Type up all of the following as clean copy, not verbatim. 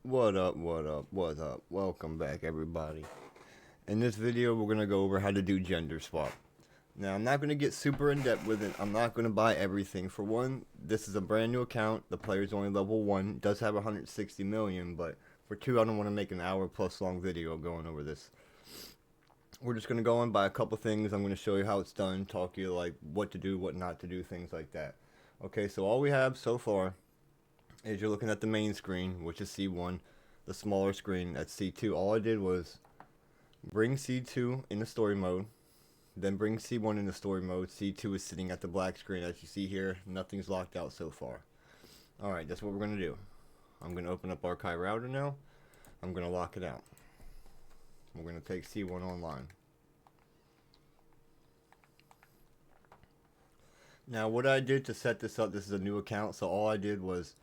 What up, what up, what up? Welcome back, everybody. In this video, we're going to go over how to do gender swap. Now, I'm not going to get super in-depth with it. I'm not going to buy everything. For one, this is a brand new account. The player's only level 1. It does have 160 million, but for 2, I don't want to make an hour-plus long video going over this. We're just going to go on by a couple things. I'm going to show you how it's done, talk to you like what to do, what not to do, things like that. Okay, so all we have so far is you're looking at the main screen, which is C1, the smaller screen at C2. All I did was bring C2 into story mode, then bring C1 into story mode. C2 is sitting at the black screen. As you see here, nothing's locked out so far. Alright, that's what we're going to do. I'm going to open up Archive Router now. I'm going to lock it out. We're going to take C1 online. Now, what I did to set this up, this is a new account, so all I did was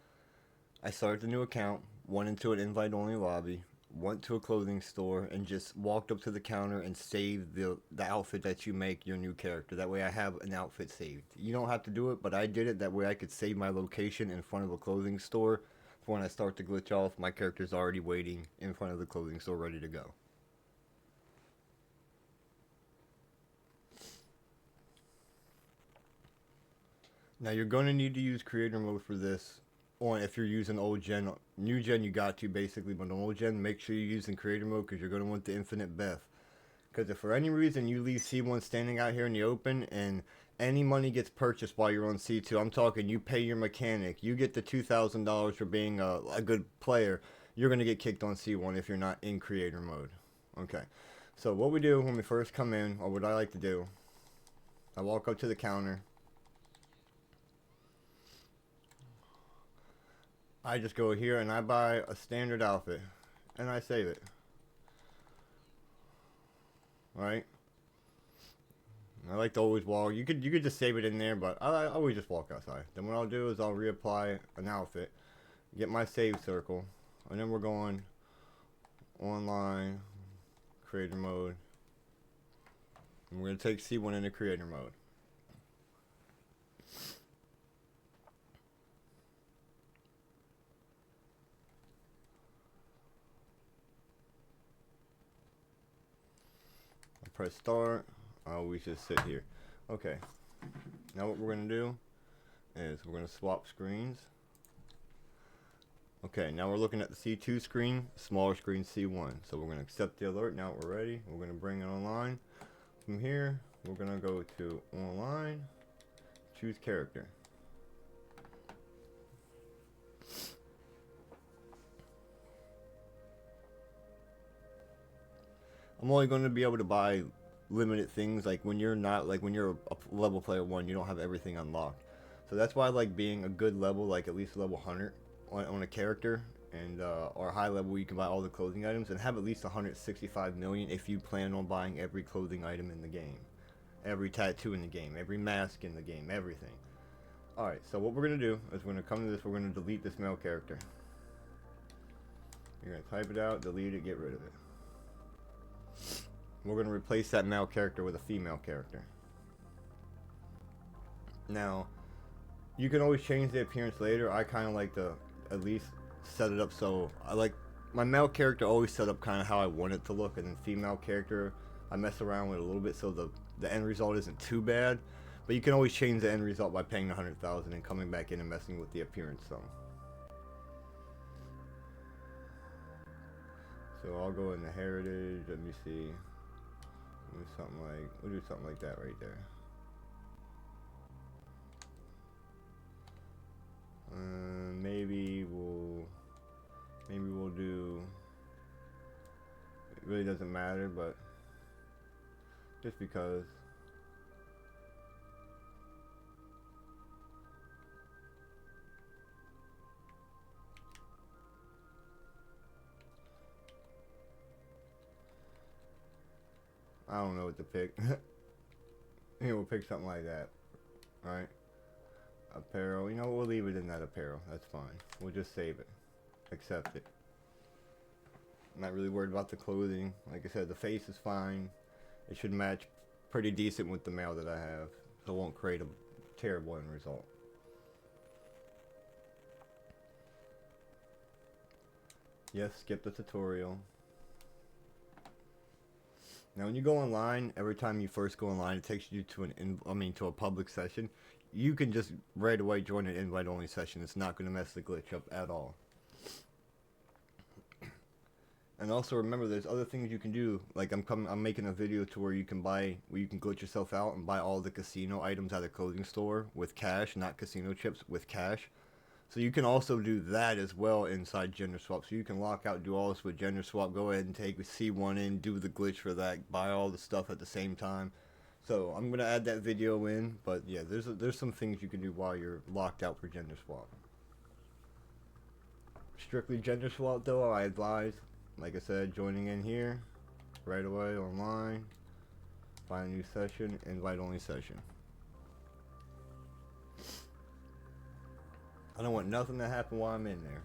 I started the new account, went into an invite-only lobby, went to a clothing store, and just walked up to the counter and saved the outfit that you make your new character. That way I have an outfit saved. You don't have to do it, but I did it. That way I could save my location in front of a clothing store. For when I start to glitch off, my character's already waiting in front of the clothing store ready to go. Now you're going to need to use creator mode for this. Or if you're using old gen, new gen you got to basically, but on old gen make sure you're using creator mode because you're going to want the infinite Beth. Because if for any reason you leave C1 standing out here in the open and any money gets purchased while you're on C2, I'm talking you pay your mechanic, you get the $2,000 for being a good player, you're going to get kicked on C1 if you're not in creator mode. Okay, so what we do when we first come in, or what I like to do, I walk up to the counter. I just go here and I buy a standard outfit and I save it. Right? I like to always walk. You could just save it in there, but I always just walk outside. Then what I'll do is I'll reapply an outfit, get my save circle, and then we're going online, creator mode. And we're gonna take C1 into creator mode. Press start. We just sit here. Okay. Now what we're going to do is we're going to swap screens. Okay, now we're looking at the C2 screen, smaller screen C1. So we're going to accept the alert. Now we're ready. We're going to bring it online. From here, we're going to go to online, choose character. I'm only going to be able to buy limited things, like when you're not, like when you're a level player 1, you don't have everything unlocked. So that's why I like being a good level, like at least level 100 on a character, and or high level where you can buy all the clothing items and have at least 165 million if you plan on buying every clothing item in the game, every tattoo in the game, every mask in the game, everything. Alright, so what we're going to do is we're going to come to this, we're going to delete this male character. You're going to type it out, delete it, get rid of it. We're going to replace that male character with a female character. Now, you can always change the appearance later. I kind of like to at least set it up so I like my male character always set up kind of how I want it to look, and then female character I mess around with a little bit so the end result isn't too bad. But you can always change the end result by paying 100,000 and coming back in and messing with the appearance zone. So I'll go into heritage. Let me see. We'll do something like that right there. Maybe we'll do. It really doesn't matter, but just because. I don't know what to pick. We'll pick something like that, right? Apparel. You know, we'll leave it in that apparel. That's fine. We'll just save it. Accept it. I'm not really worried about the clothing. Like I said, the face is fine. It should match pretty decent with the mail that I have, so it won't create a terrible end result. Yes, skip the tutorial. Now, when you go online, every time you first go online, it takes you to to a public session. You can just right away join an invite-only session. It's not going to mess the glitch up at all. And also remember, there's other things you can do. Like I'm making a video to where you can glitch yourself out and buy all the casino items at a clothing store with cash, not casino chips, with cash. So you can also do that as well inside Gender Swap. So you can lock out, do all this with Gender Swap. Go ahead and take C1 in, do the glitch for that, buy all the stuff at the same time. So I'm gonna add that video in, but yeah, there's some things you can do while you're locked out for Gender Swap. Strictly Gender Swap though, I advise, like I said, joining in here right away online, find a new session, invite only session. I don't want nothing to happen while I'm in there.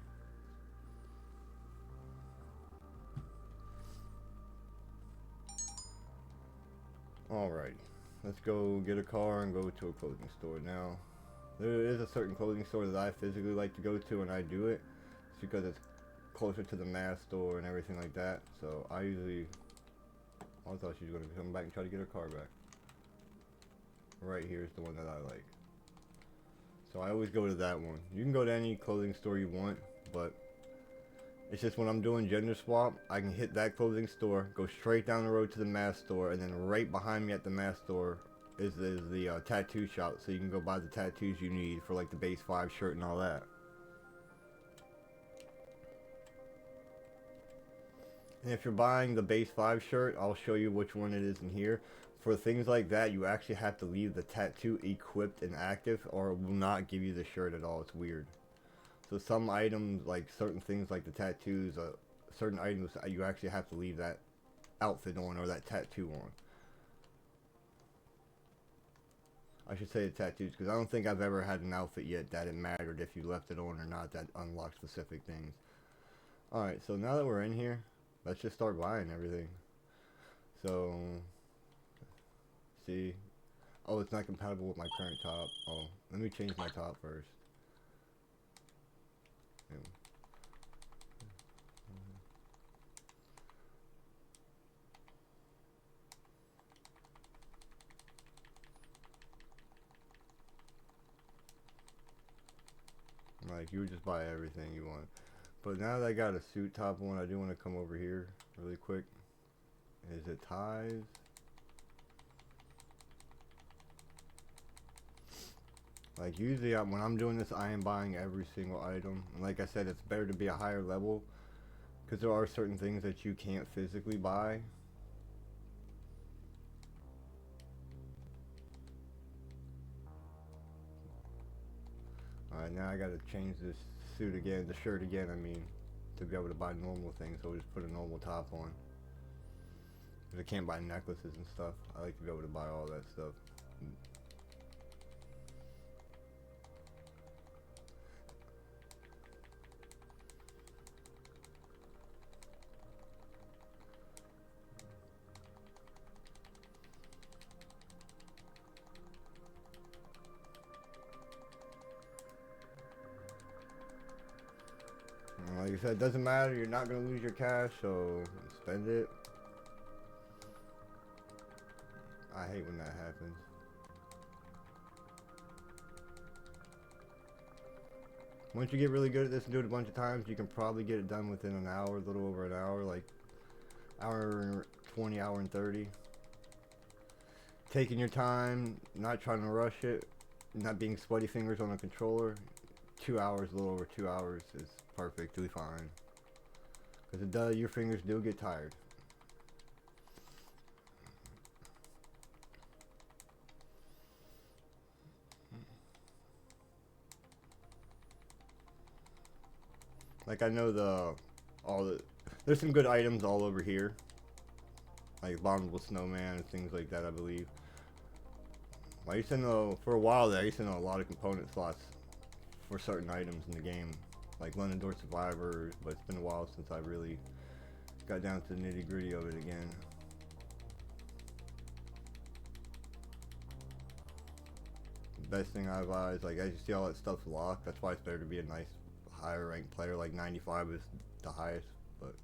Alright, let's go get a car and go to a clothing store. Now, there is a certain clothing store that I physically like to go to, and I do it. It's because it's closer to the mass store and everything like that. So I thought she was going to come back and try to get her car back. Right here is the one that I like. So I always go to that one. You can go to any clothing store you want, but it's just when I'm doing Gender Swap, I can hit that clothing store, go straight down the road to the mass store, and then right behind me at the mass store is the tattoo shop, so you can go buy the tattoos you need for like the base 5 shirt and all that. And if you're buying the base 5 shirt, I'll show you which one it is in here. For things like that, you actually have to leave the tattoo equipped and active, or it will not give you the shirt at all. It's weird. So some items, like certain things like the tattoos, certain items, you actually have to leave that outfit on or that tattoo on. I should say the tattoos, because I don't think I've ever had an outfit yet that it mattered if you left it on or not, that unlocked specific things. Alright, so now that we're in here, let's just start buying everything. So, see, oh, it's not compatible with my current top. Oh, let me change my top first. Like, you would just buy everything you want. But now that I got a suit top on, I do want to come over here really quick. Is it ties? Like, usually when I'm doing this, I am buying every single item. And like I said, it's better to be a higher level, because there are certain things that you can't physically buy. Alright, now I gotta change this suit again, the shirt again, I mean, to be able to buy normal things, so I'll just put a normal top on. Because I can't buy necklaces and stuff. I like to be able to buy all that stuff. Like I said, it doesn't matter, you're not going to lose your cash, so spend it. I hate when that happens. Once you get really good at this and do it a bunch of times, you can probably get it done within an hour, a little over an hour, like hour and 20, hour and 30. Taking your time, not trying to rush it, not being sweaty fingers on a controller. 2 hours, a little over 2 hours is perfectly fine. Because it does, your fingers do get tired. Like I know there's some good items all over here. Like Abominable Snowman and things like that, I believe. I used to know, for a while there, I used to know a lot of component slots for certain items in the game. Like London Door Survivors, but it's been a while since I really got down to the nitty gritty of it again. The best thing I advise, like as you see all that stuff's locked, that's why it's better to be a nice higher ranked player, like 95 is the highest, but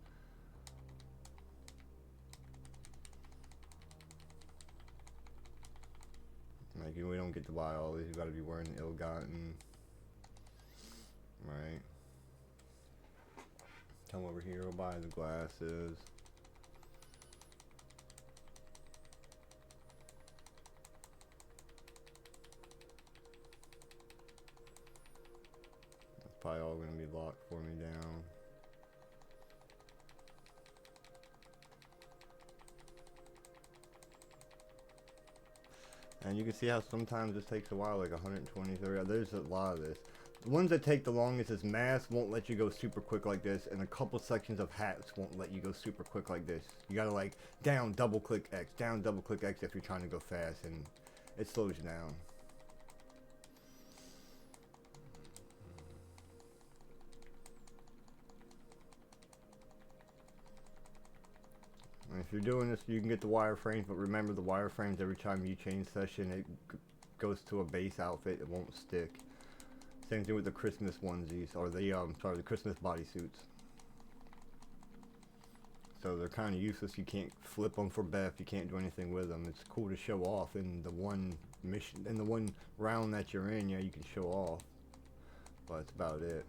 like we don't get to buy all these, you gotta be wearing ill-gotten. Right. Come over here, we'll buy the glasses. That's probably all gonna be locked for me down. And you can see how sometimes this takes a while, like 120, 30. There's a lot of this. The ones that take the longest is Mask won't let you go super quick like this, and a couple sections of Hats won't let you go super quick like this. You gotta like down, double click X, down, double click X if you're trying to go fast, and it slows you down. And if you're doing this, you can get the wireframes, but remember the wireframes, every time you change session, it goes to a base outfit, it won't stick. Same thing with the Christmas onesies, or the the Christmas bodysuits. So they're kind of useless. You can't flip them for Beth. You can't do anything with them. It's cool to show off in the one mission, in the one round that you're in. Yeah, you can show off, but that's about it.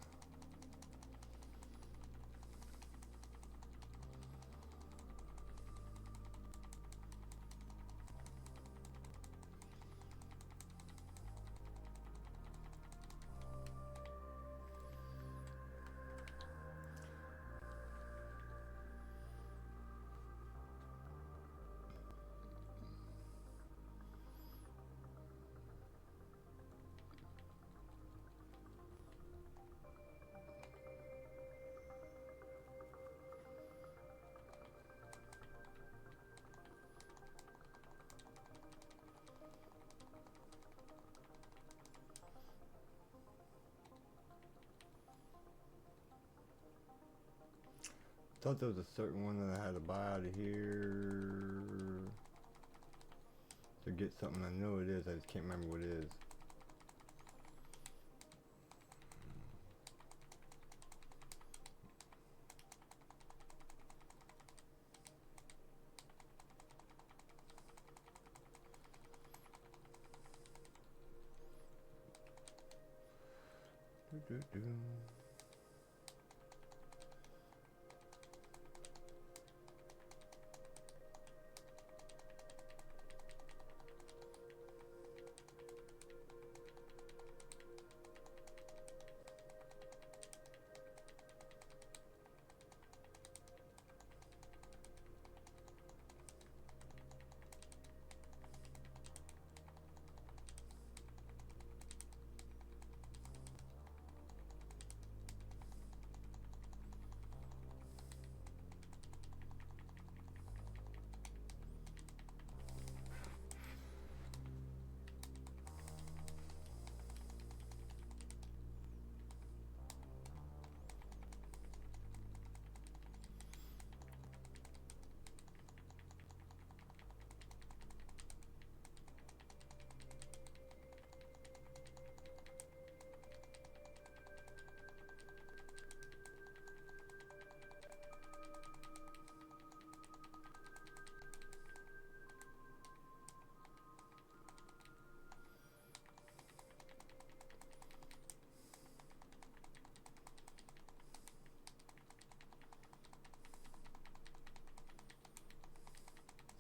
Thought there was a certain one that I had to buy out of here to get something. I know it is. I just can't remember what it is.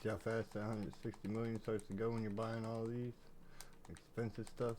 See how fast that 160 million starts to go when you're buying all these expensive stuff?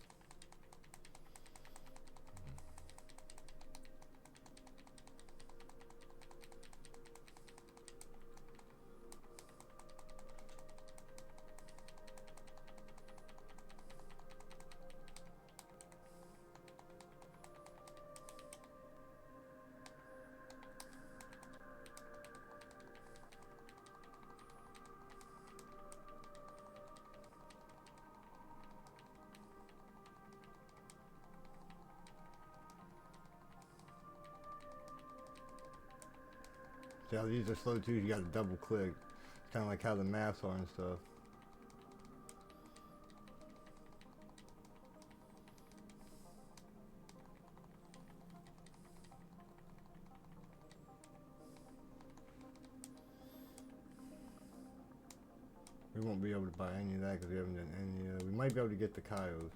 See how these are slow too, you gotta double click. It's kinda like how the maps are and stuff. We won't be able to buy any of that because we haven't done any. We might be able to get the Kaios.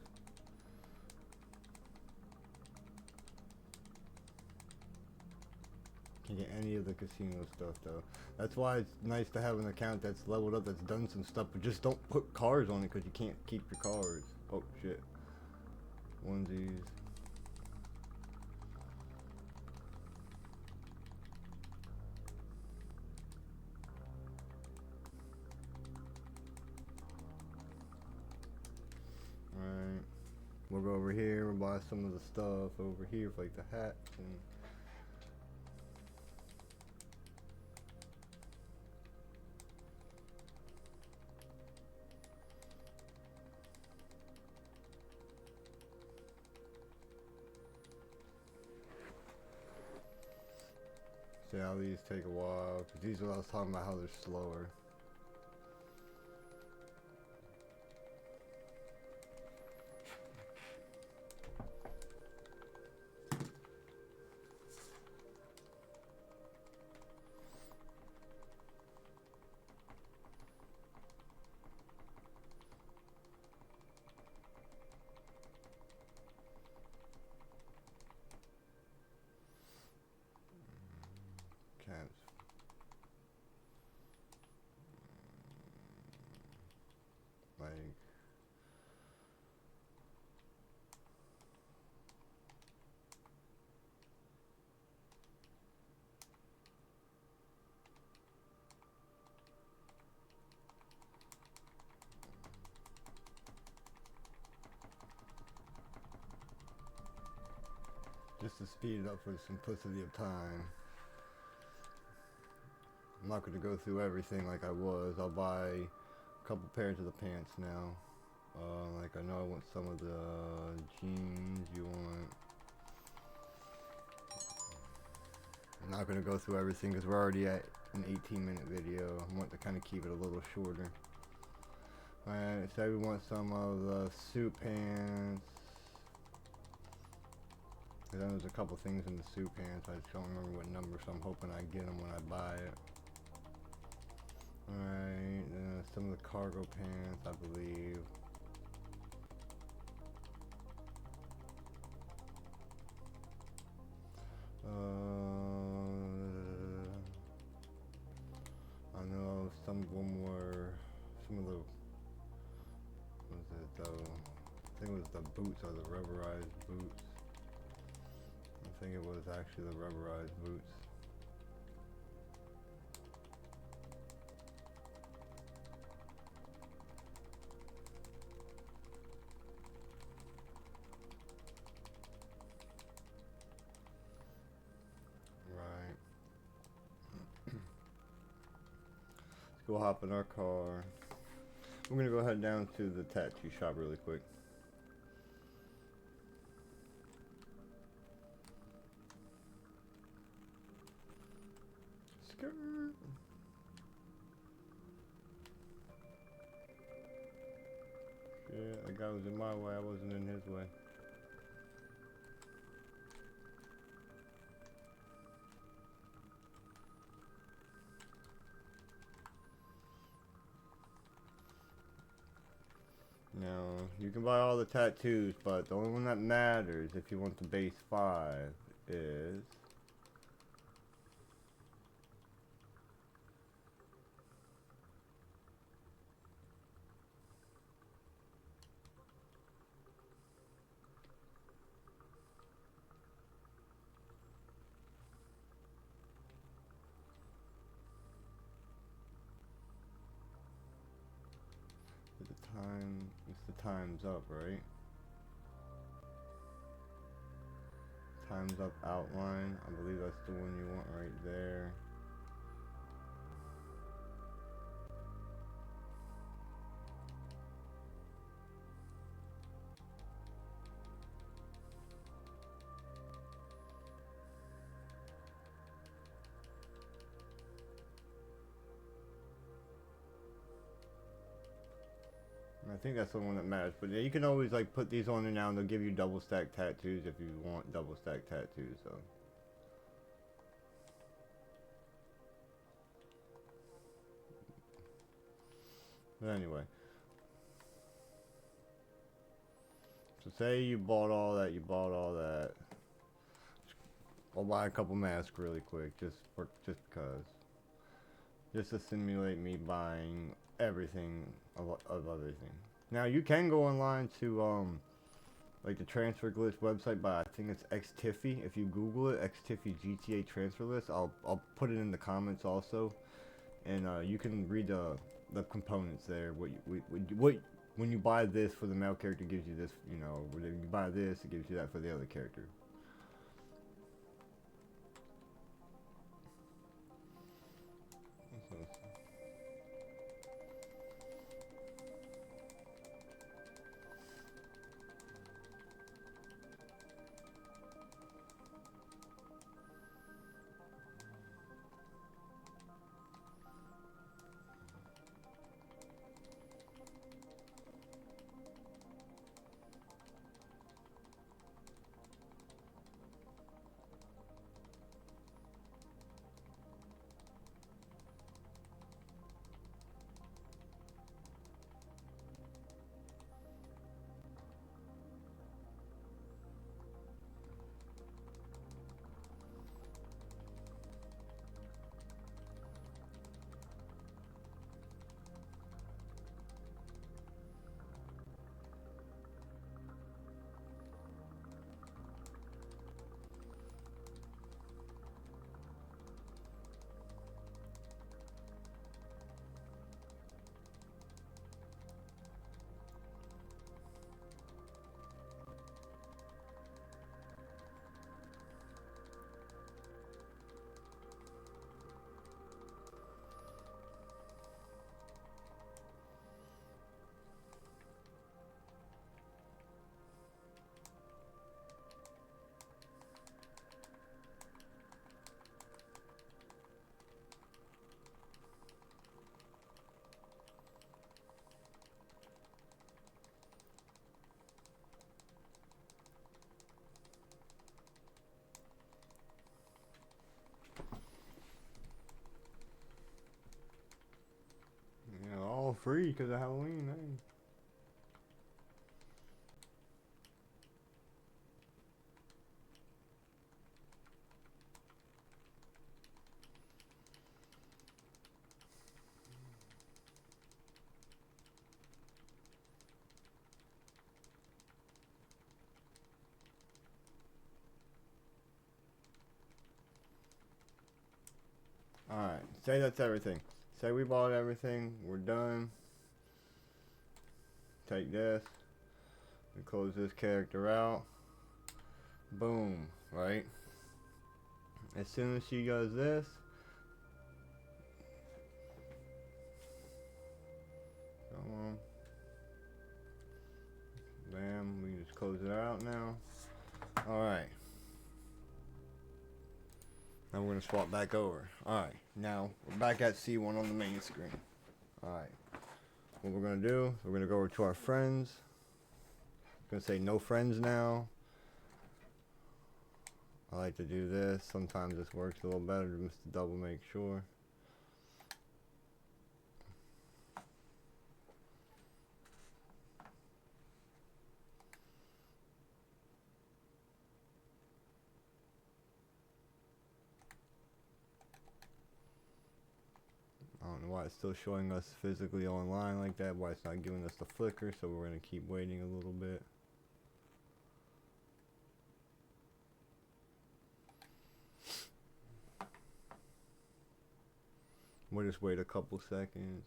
Can't get any of the casino stuff though. That's why it's nice to have an account that's leveled up, that's done some stuff, but just don't put cars on it because you can't keep your cars. Oh shit. Onesies. Alright. We'll go over here, we'll buy some of the stuff over here for like the hats and see how these take a while, because these are what I was talking about, how they're slower. Cats. Like just to speed it up for the simplicity of time. I'm not going to go through everything like I was. I'll buy a couple pairs of the pants now. Like I know I want some of the jeans. You want. I'm not going to go through everything because we're already at an 18-minute video. I want to kind of keep it a little shorter. Alright, so we want some of the suit pants. Then there's a couple things in the suit pants. I just don't remember what number, so I'm hoping I get them when I buy it. Alright, some of the cargo pants, I believe. I know some of them were, some of the, what was it though? I think it was the boots or the rubberized boots. I think it was actually the rubberized boots. Right. Let's go hop in our car. We're gonna go head down to the tattoo shop really quick. Yeah, that guy was in my way, I wasn't in his way. Now, you can buy all the tattoos, but the only one that matters if you want the base 5 is the time? It's the time's up, right? Time's up outline. I believe that's the one you want right there. I think that's the one that matters, but yeah, you can always like put these on there now and they'll give you double stack tattoos if you want double stack tattoos, so. But anyway. So say you bought all that, I'll buy a couple masks really quick, just because. Just to simulate me buying everything of everything. Now you can go online to like the transfer glitch website, but I think it's XTiffy. If you Google it, XTiffy GTA transfer list, I'll put it in the comments also, and you can read the components there. What when you buy this for the male character, it gives you this. You know, when you buy this, it gives you that for the other character. Yeah, all free because of Halloween, eh? Alright, say that's everything. Say we bought everything, we're done. Take this, and close this character out. Boom, right? As soon as she does this, come on. Bam, we can just close it out now. Alright. Now we're gonna swap back over. Alright, now we're back at C1 on the main screen. Alright. What we're gonna do, we're gonna go over to our friends. I'm gonna say no friends now. I like to do this. Sometimes this works a little better just to double make sure. I don't know why it's still showing us physically online like that, why it's not giving us the flicker, so we're going to keep waiting a little bit. We'll just wait a couple seconds.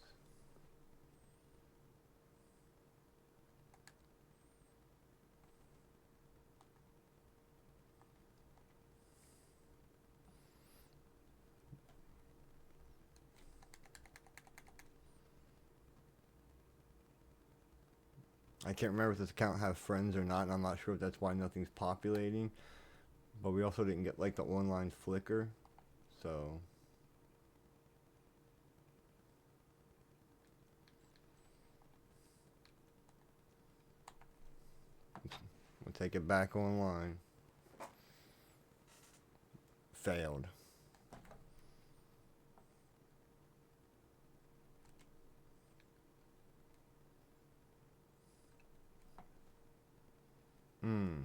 I can't remember if this account have friends or not, and I'm not sure if that's why nothing's populating. But we also didn't get like the online flicker, so we'll take it back online. Failed. Hmm.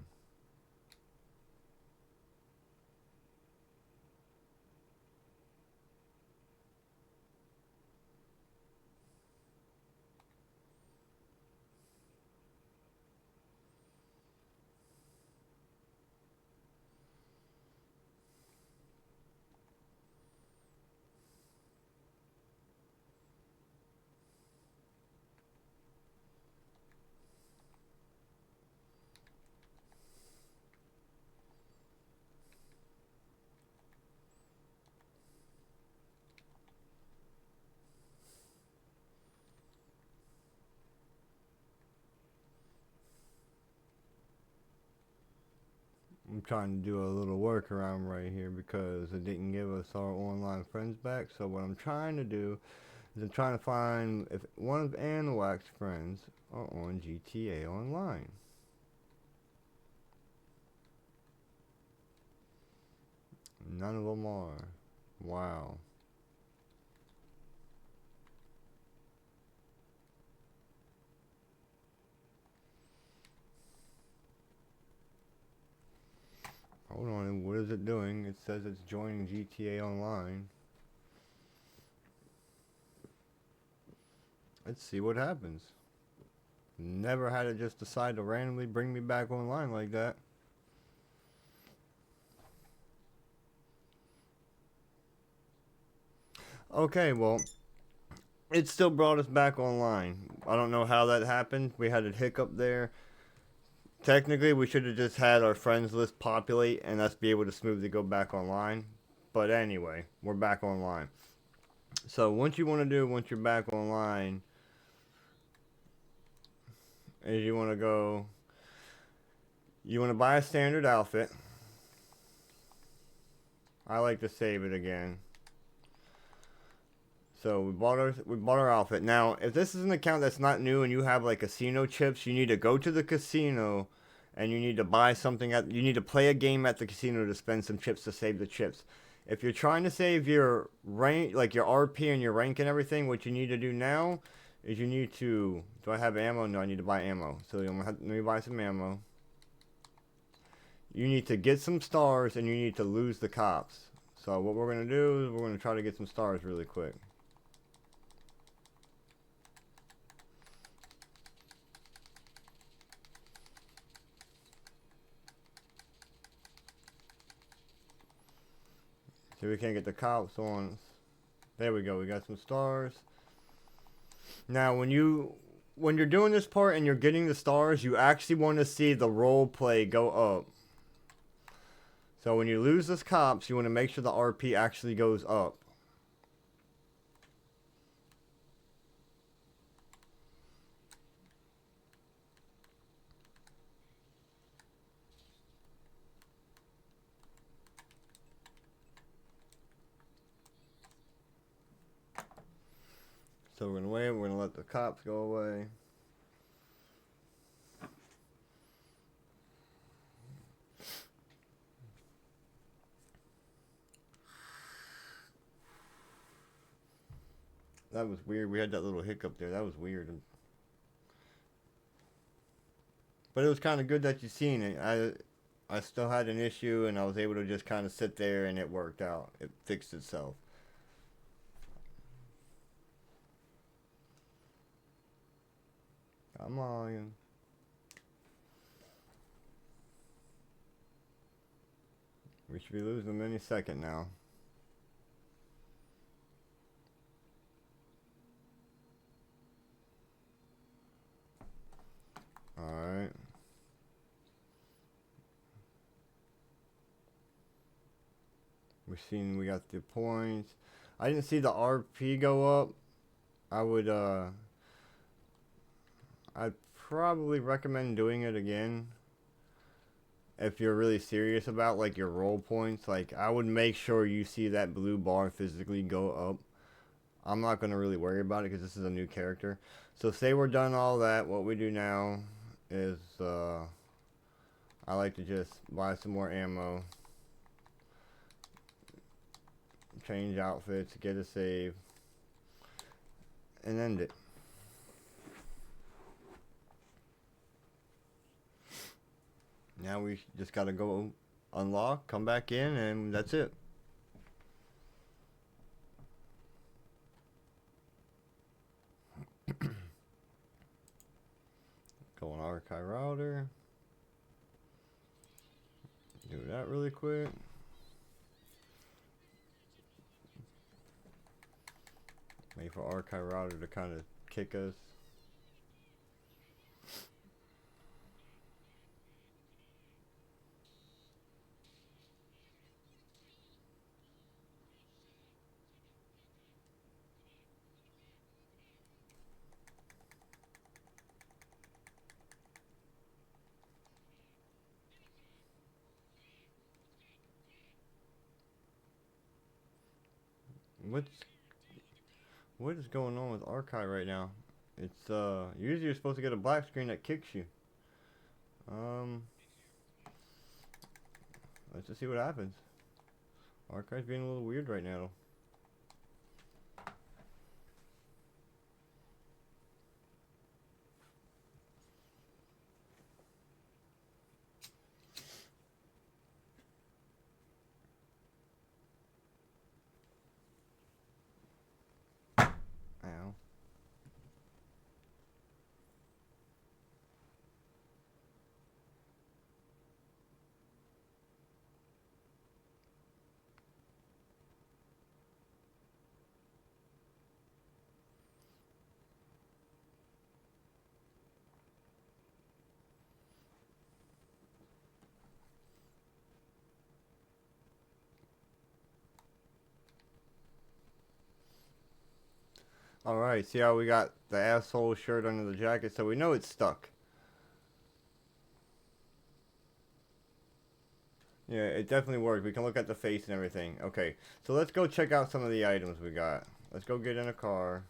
I'm trying to do a little workaround right here because it didn't give us our online friends back. So what I'm trying to do is I'm trying to find if one of Anwak's friends are on GTA Online. None of them are. Wow. Hold on, what is it doing? It says it's joining GTA Online. Let's see what happens. Never had it just decide to randomly bring me back online like that. Okay, well, it still brought us back online. I don't know how that happened. We had a hiccup there. Technically, we should have just had our friends list populate and us be able to smoothly go back online. But anyway, we're back online. So what you want to do once you're back online is you want to go, you want to buy a standard outfit. I like to save it again. So we bought our outfit. Now, if this is an account that's not new and you have like casino chips, you need to go to the casino and you need to buy something you need to play a game at the casino to spend some chips to save the chips. If you're trying to save your rank, like your RP and your rank and everything, what you need to do now is you need to, do I have ammo? No, I need to buy ammo. So let me buy some ammo. You need to get some stars and you need to lose the cops. So what we're going to do is we're going to try to get some stars really quick. See, we can't get the cops on. There we go. We got some stars. Now, when you're doing this part and you're getting the stars, you actually want to see the role play go up. So when you lose this cops, you want to make sure the RP actually goes up. So we're going to wait. We're going to let the cops go away. That was weird. We had that little hiccup there. That was weird. But it was kind of good that you seen it. I still had an issue and I was able to just kind of sit there and it worked out. It fixed itself. Come on. We should be losing them any second now. Alright. We got the points. I didn't see the RP go up. I'd probably recommend doing it again if you're really serious about like your role points. Like I would make sure you see that blue bar physically go up. I'm not going to really worry about it because this is a new character. So say we're done all that, what we do now is I like to just buy some more ammo, change outfits, get a save, and end it. Now we just gotta go unlock, come back in, and that's it. Go on archive router. Do that really quick. Wait for archive router to kind of kick us. What is going on with archive right now? It's usually you're supposed to get a black screen that kicks you. Let's just see what happens. Archive's being a little weird right now. Ow. Alright, see how we got the asshole shirt under the jacket, so we know it's stuck. Yeah, it definitely worked. We can look at the face and everything. Okay, so let's go check out some of the items we got. Let's go get in a car.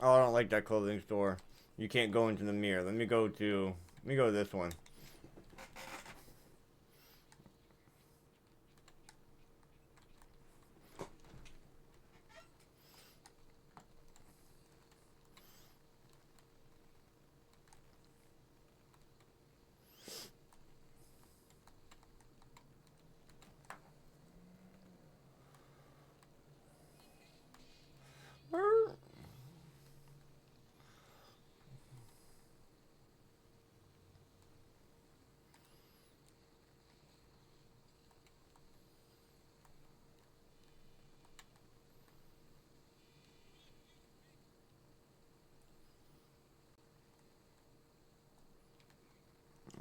Oh, I don't like that clothing store. You can't go into the mirror. Let me go to this one.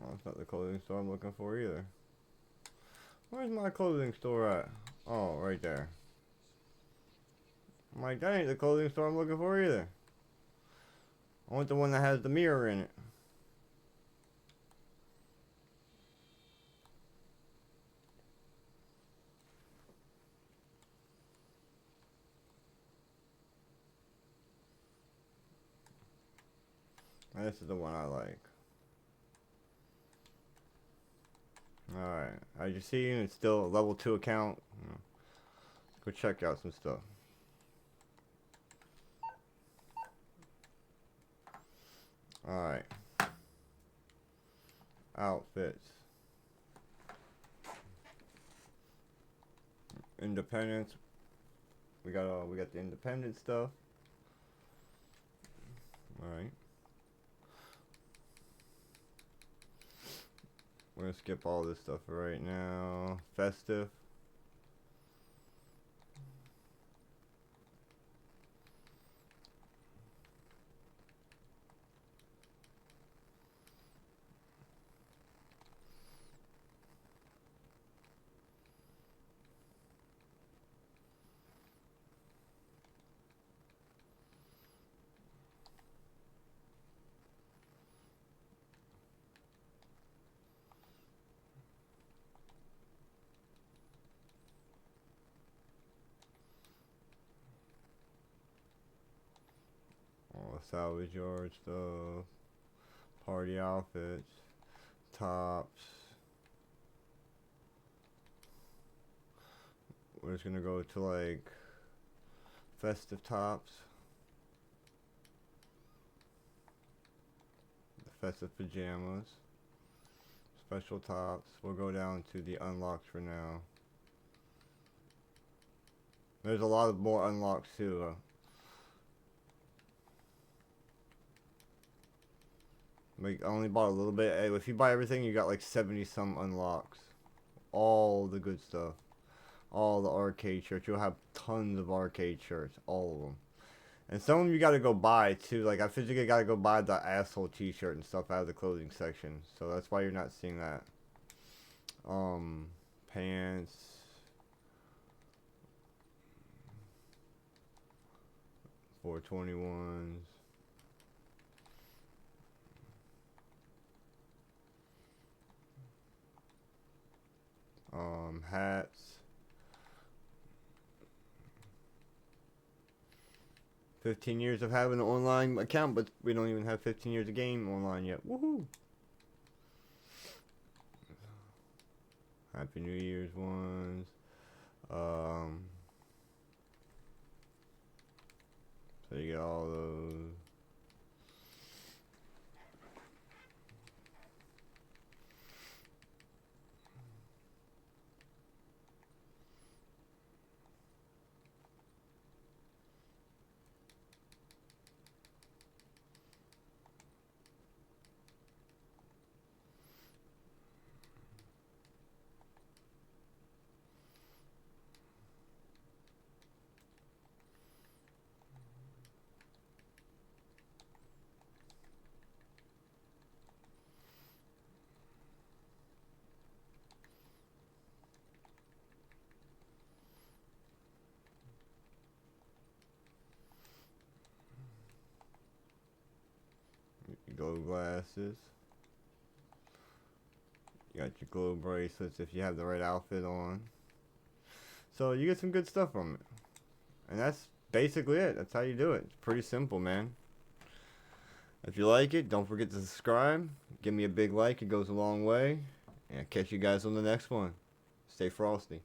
Oh, that's not the clothing store I'm looking for either. Where's my clothing store at? Oh, right there. I'm like, that ain't the clothing store I'm looking for either. I want the one that has the mirror in it. This is the one I like. Alright, as you see, it's still a level 2 account. Go check out some stuff. Alright. Outfits. Independence. We got the independent stuff. All right. We're gonna skip all this stuff for right now. Festive. All the salvage yard stuff. Party outfits. Tops. We're just gonna go to like festive tops. The festive pajamas. Special tops. We'll go down to the unlocks for now. There's a lot of more unlocks too. Like, I only bought a little bit. Hey, if you buy everything, you got like 70 some unlocks. All the good stuff. All the arcade shirts. You'll have tons of arcade shirts. All of them. And some of them you gotta go buy too. Like, I physically gotta go buy the asshole t-shirt and stuff out of the clothing section. So that's why you're not seeing that. Pants. $421s. Hats. 15 years of having an online account, but we don't even have 15 years of game online yet. Woohoo! Happy New Year's ones. So you get all those. Glow glasses. You got your glow bracelets if you have the right outfit on. So you get some good stuff from it. And that's basically it. That's how you do it. It's pretty simple, man. If you like it, don't forget to subscribe. Give me a big like. It goes a long way. And I'll catch you guys on the next one. Stay frosty.